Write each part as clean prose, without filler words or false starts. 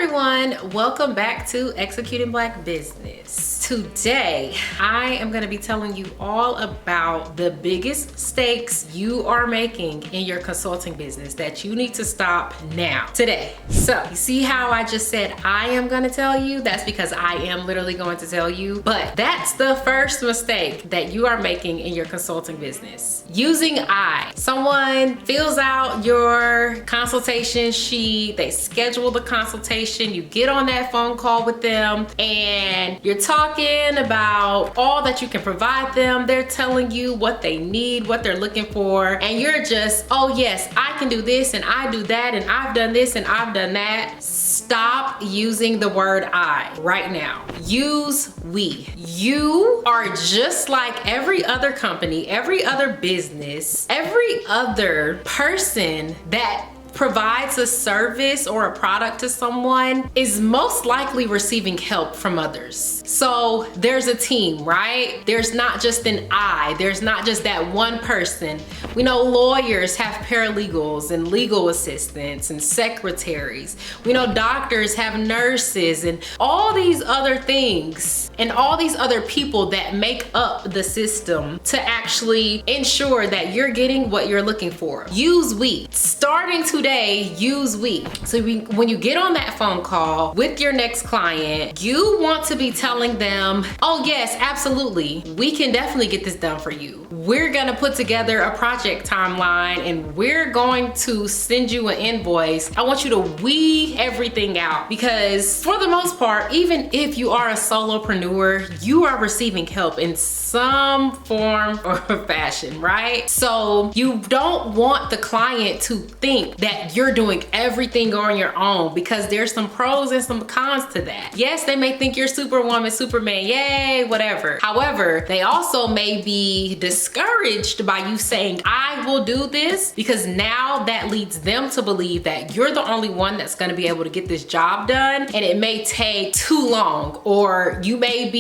everyone, welcome back to Executing Black Business. Today, I am going to be telling you all about the biggest mistakes you are making in your consulting business that you need to stop now, today. So, you see how I just said I am going to tell you? That's because I am literally going to tell you. But that's the first mistake that you are making in your consulting business. Using I. Someone fills out your consultation sheet, they schedule the consultation, you get on that phone call with them, and you're talking about all that you can provide them. They're telling you what they need, what they're looking for, and you're just, oh yes, I can do this and I do that and I've done this and I've done that. Stop using the word I right now. Use we. You are just like every other company, every other business, every other person that provides a service or a product to someone is most likely receiving help from others. So there's a team, right? There's not just an I, there's not just that one person. We know lawyers have paralegals and legal assistants and secretaries. We know doctors have nurses and all these other things and all these other people that make up the system to actually ensure that you're getting what you're looking for. Use we. Starting today, use we. So when you get on that phone call with your next client, you want to be telling them, oh yes, absolutely, we can definitely get this done for you. We're gonna put together a project timeline and we're going to send you an invoice. I want you to we everything out, because for the most part, even if you are a solopreneur, you are receiving help in some form or fashion, right? So you don't want the client to think that you're doing everything on your own, because there's some pros and some cons to that. Yes, they may think you're Superwoman, Superman, yay, whatever. However, they also may be discouraged by you saying, I will do this, because now that leads them to believe that you're the only one that's gonna be able to get this job done, and it may take too long, or you may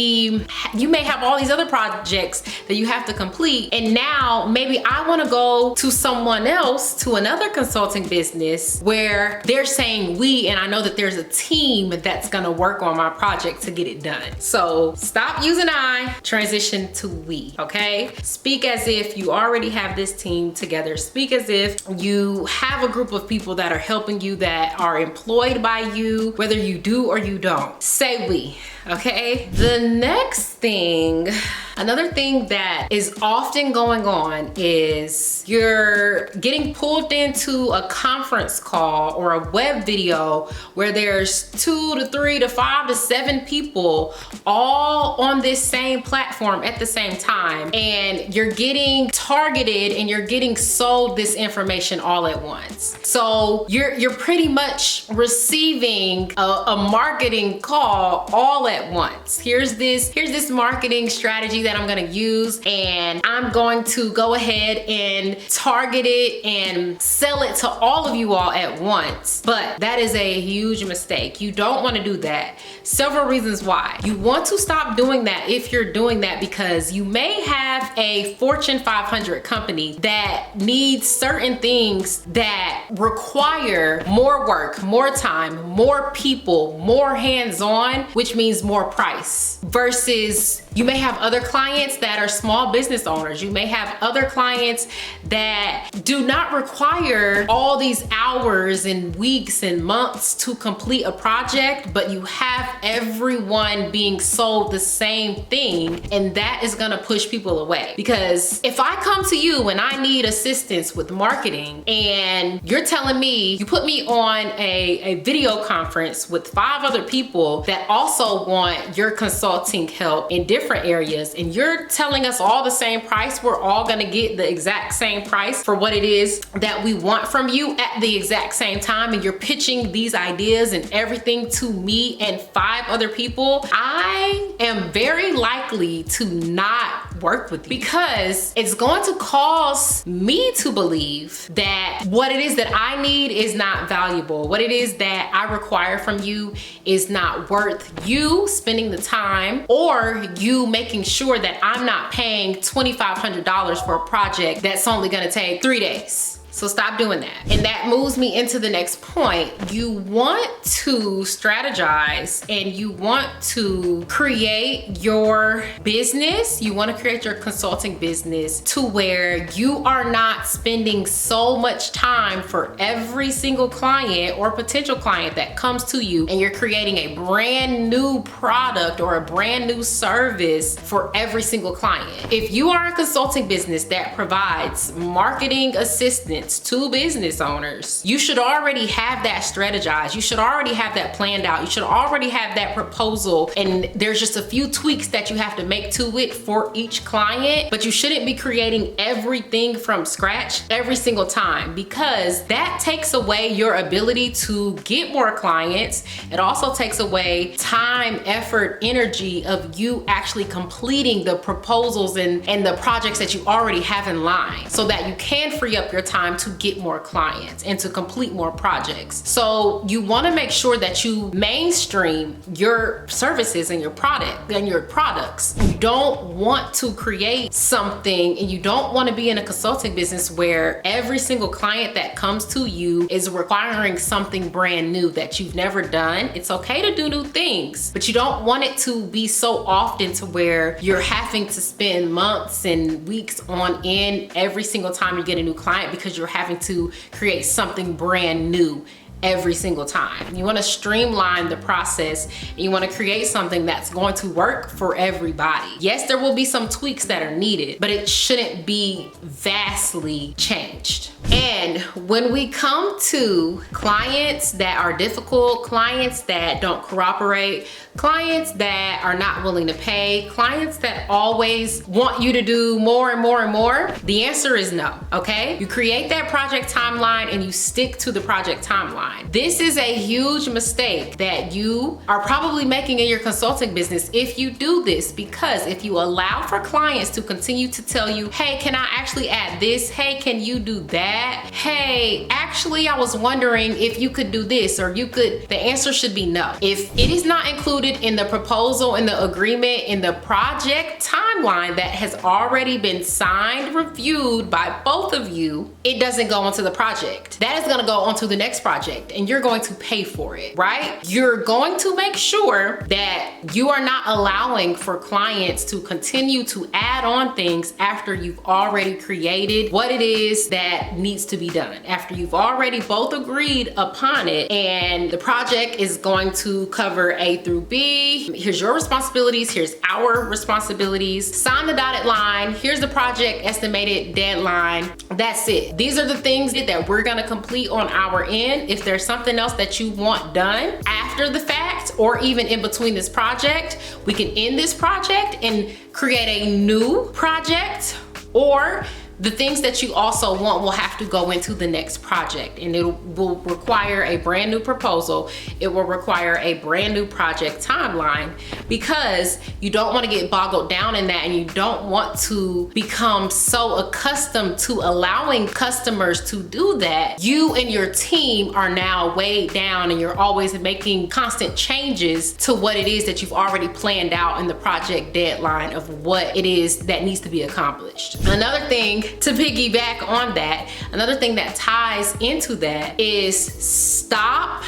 have all these other projects that you have to complete, and now maybe I wanna go to someone else, to another consulting business where they're saying we, and I know that there's a team that's gonna work on my project to get it done. So stop using I, transition to we, okay? Speak as if you already have this team together. Speak as if you have a group of people that are helping you, that are employed by you, whether you do or you don't. Say we, okay? The next thing, another thing that is often going on is you're getting pulled into a conference call or a web video where there's 2 to 3 to 5 to 7 people all on this same platform at the same time, and you're getting targeted and you're getting sold this information all at once. So you're pretty much receiving a marketing call all at once. Here's this marketing strategy that I'm gonna use, and I'm going to go ahead and target it and sell it to all of you all at once. But that is a huge mistake. You don't want to do that. Several reasons why. You want to stop doing that if you're doing that, because you may have a Fortune 500 company that needs certain things that require more work, more time, more people, more hands-on, which means more price. Versus you may have other clients that are small business owners. You may have other clients that do not require all these hours and weeks and months to complete a project, but you have everyone being sold the same thing, and that is gonna push people away. Because if I come to you and I need assistance with marketing, and you're telling me, you put me on a video conference with 5 other people that also want your consulting help in different areas, and you're telling us all the same price, we're all gonna get the exact same price for what it is that we want from you at the exact same time, and you're pitching these ideas and everything to me and 5 other people, I am very likely to not work with you, because it's going to cause me to believe that what it is that I need is not valuable. What it is that I require from you is not worth you spending the time, or you making sure that I'm not paying $2,500 for a project that's only gonna take 3 days. So stop doing that. And that moves me into the next point. You want to strategize and you want to create your business. You want to create your consulting business to where you are not spending so much time for every single client or potential client that comes to you, and you're creating a brand new product or a brand new service for every single client. If you are a consulting business that provides marketing assistance to business owners, you should already have that strategized. You should already have that planned out. You should already have that proposal, and there's just a few tweaks that you have to make to it for each client, but you shouldn't be creating everything from scratch every single time, because that takes away your ability to get more clients. It also takes away time, effort, energy of you actually completing the proposals and the projects that you already have in line, so that you can free up your time to get more clients and to complete more projects. So you want to make sure that you mainstream your services and your product and your products. You don't want to create something, and you don't want to be in a consulting business where every single client that comes to you is requiring something brand new that you've never done. It's okay to do new things, but you don't want it to be so often to where you're having to spend months and weeks on end every single time you get a new client, because you're having to create something brand new every single time. You want to streamline the process, and you want to create something that's going to work for everybody. Yes, there will be some tweaks that are needed, but it shouldn't be vastly changed. And when we come to clients that are difficult, clients that don't cooperate, clients that are not willing to pay, clients that always want you to do more and more and more, the answer is no, okay? You create that project timeline and you stick to the project timeline. This is a huge mistake that you are probably making in your consulting business if you do this, because if you allow for clients to continue to tell you, hey, can I actually add this? Hey, can you do that? Hey, actually, I was wondering if you could do this, or you could, the answer should be no. If it is not included in the proposal, in the agreement, in the project timeline that has already been signed, reviewed by both of you, it doesn't go onto the project. That is gonna go onto the next project, and you're going to pay for it, right? You're going to make sure that you are not allowing for clients to continue to add on things after you've already created what it is that needs to be done, after you've already both agreed upon it, and the project is going to cover A through B. Here's your responsibilities, here's our responsibilities. Sign the dotted line. Here's the project estimated deadline. That's it. These are the things that we're gonna complete on our end. If there's something else that you want done after the fact, or even in between this project, we can end this project and create a new project, or the things that you also want will have to go into the next project, and it will require a brand new proposal. It will require a brand new project timeline, because you don't want to get boggled down in that, and you don't want to become so accustomed to allowing customers to do that. You and your team are now weighed down, and you're always making constant changes to what it is that you've already planned out in the project deadline of what it is that needs to be accomplished. Another thing to piggyback on that, another thing that ties into that is stop.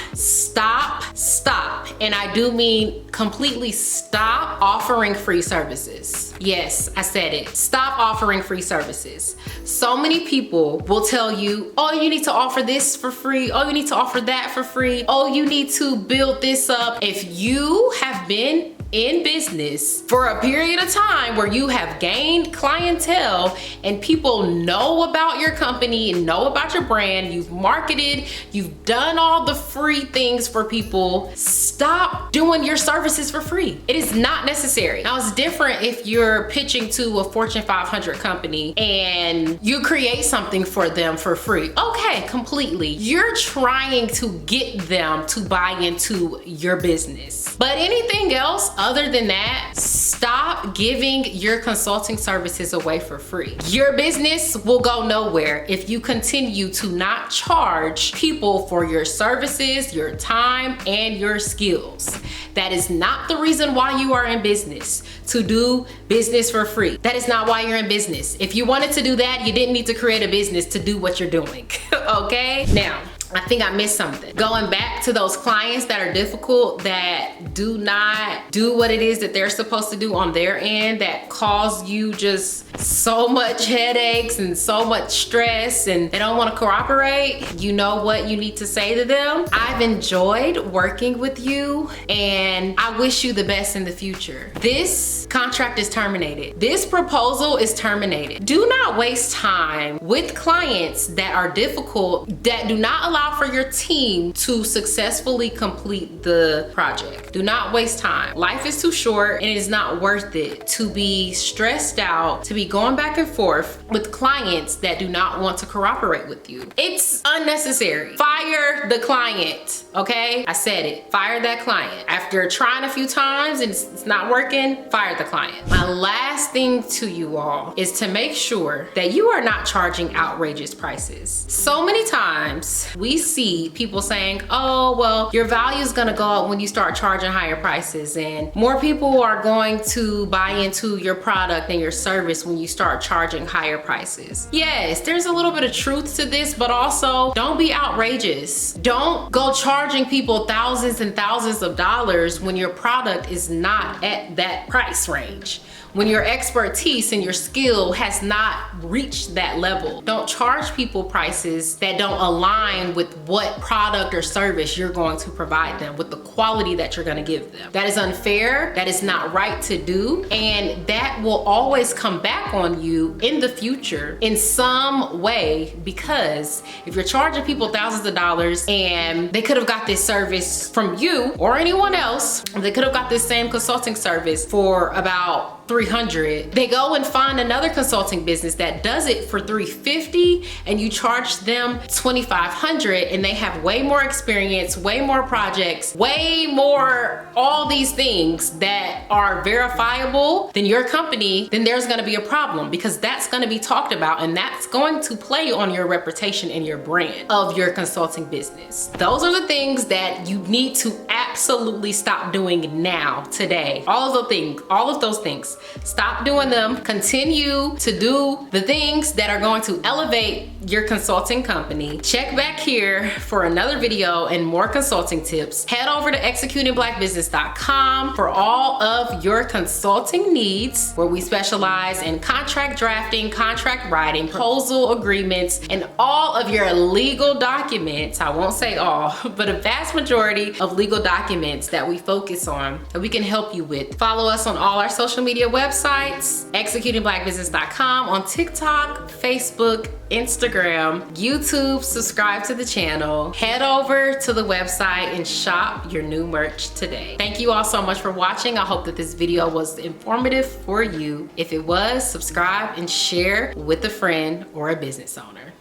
And I do mean completely stop offering free services. Yes, I said it. Stop offering free services. So many people will tell you, oh, you need to offer this for free. Oh, you need to offer that for free. Oh, you need to build this up. If you have been in business for a period of time where you have gained clientele and people know about your company and know about your brand, you've marketed, you've done all the free things for people, stop doing your services for free. It is not necessary. Now, it's different if you're pitching to a Fortune 500 company and you create something for them for free. Okay, completely. You're trying to get them to buy into your business. But anything else other than that, stop giving your consulting services away for free. Your business will go nowhere if you continue to not charge people for your services, your time, and your skills. That is not the reason why you are in business, to do business for free. That is not why you're in business. If you wanted to do that, you didn't need to create a business to do what you're doing, okay? Now, I think I missed something. Going back to those clients that are difficult, that do not do what it is that they're supposed to do on their end, that cause you just so much headaches and so much stress, and they don't want to cooperate, you know what you need to say to them? I've enjoyed working with you and I wish you the best in the future. This contract is terminated. This proposal is terminated. Do not waste time with clients that are difficult, that do not allow for your team to successfully complete the project. Do not waste time. Life is too short and it is not worth it to be stressed out, to be going back and forth with clients that do not want to cooperate with you. It's unnecessary. Fire the client, okay? I said it. Fire that client. After trying a few times and it's not working, fire the client. My last thing to you all is to make sure that you are not charging outrageous prices. So many times we see people saying, oh, well, your value is gonna go up when you start charging higher prices, and more people are going to buy into your product and your service when you start charging higher prices. Yes, there's a little bit of truth to this, but also don't be outrageous. Don't go charging people thousands and thousands of dollars when your product is not at that price range, when your expertise and your skill has not reached that level. Don't charge people prices that don't align with what product or service you're going to provide them, with the quality that you're gonna give them. That is unfair, that is not right to do, and that will always come back on you in the future in some way, because if you're charging people thousands of dollars and they could have got this service from you or anyone else, they could have got this same consulting service for about $300. They go and find another consulting business that does it for $350 and you charge them $2,500, and they have way more experience, way more projects, way more all these things that are verifiable than your company, then there's gonna be a problem, because that's gonna be talked about and that's going to play on your reputation and your brand of your consulting business. Those are the things that you need to absolutely stop doing now, today. All of those things. Stop doing them. Continue to do the things that are going to elevate your consulting company. Check back here for another video and more consulting tips. Head over to executingblackbusiness.com for all of your consulting needs, where we specialize in contract drafting, contract writing, proposal agreements, and all of your legal documents. I won't say all, but a vast majority of legal documents that we focus on, that we can help you with. Follow us on all our social media websites, executingblackbusiness.com, on TikTok, Facebook, Instagram, YouTube. Subscribe to the channel. Head over to the website and shop your new merch today. Thank you all so much for watching. I hope that this video was informative for you. If it was, subscribe and share with a friend or a business owner.